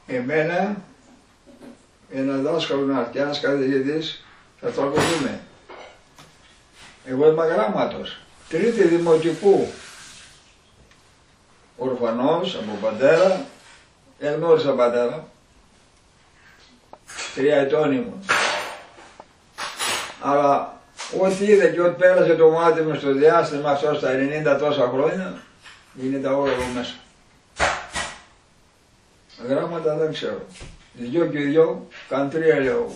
Εμένα, ένα δάσκαλο να έρθει, ένας καθηγητής, θα το ακολουθούμε. Εγώ είμαι γράμματος, τρίτη δημοτικού, ορφανός από πατέρα, εγνώρισα πατέρα, 3 ετών ήμουν. Αλλά ό,τι είδε και ό,τι πέρασε το μάτι μου στο διάστημα αυτό στα 90 τόσα χρόνια, γίνεται όλο εδώ μέσα. Γράμματα δεν ξέρω. 2 και 2 καν 3 λέω.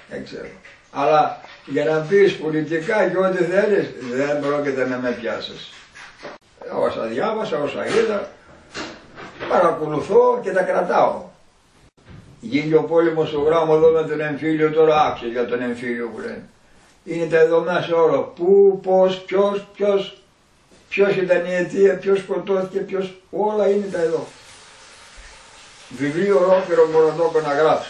Δεν ξέρω. Αλλά για να πεις πολιτικά και ό,τι θέλεις, δεν πρόκειται να με πιάσεις. Όσα διάβασα, όσα είδα, παρακολουθώ και τα κρατάω. Γίνει ο πόλεμος στο γράμμα εδώ με τον εμφύλιο, τώρα άξιο για τον εμφύλιο που λένε. Είναι τα εδώ μέσα όλο. Πού, πώς, ποιος ήταν η αιτία, ποιος σκοτώθηκε, ποιος, όλα είναι τα εδώ. Βιβλίο ολόκληρο μπορώ να γράψω.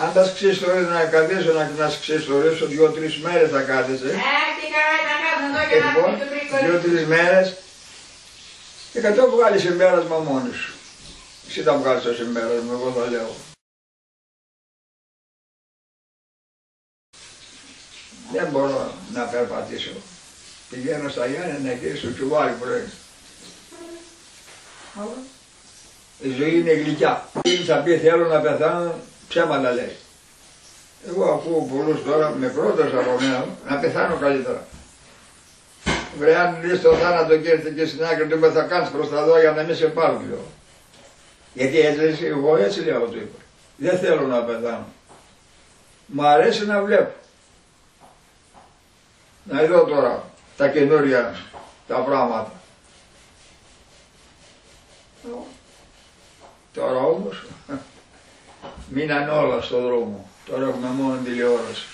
Αν τα ξεστορίσω να καθίσω να τα ξεστορίσω 2-3 μέρες θα κάθεσαι. Λοιπόν, 2-3 μέρες και κατώ βγάλει συμπέρασμα μόνος σου. Εσύ θα βγάλεις το συμπέρασμα, εγώ θα λέω. Δεν μπορώ να περπατήσω. Πηγαίνω στα Γιάννενα εκεί στο τσουβάλι που λέει. Η ζωή είναι γλυκιά. Θα πει θέλω να πεθάνω, ψέματα λέει. Εγώ ακούω πολλούς τώρα με πρόταση από μένα να πεθάνω καλύτερα. Βρε αν λύσεις το θάνατο και έρθει και στην άκρη του είπα θα κάνεις προς τα δω για να μην σε πάρουν λέω. Γιατί έτσι, εγώ έτσι λέω του είπα. Δεν θέλω να πεθάνω. Μ' αρέσει να βλέπω. Να δω τώρα τα καινούρια τα πράγματα. Τώρα όμως μείναν όλα στον δρόμο. Τώρα έχουμε μόνο τηλεόραση.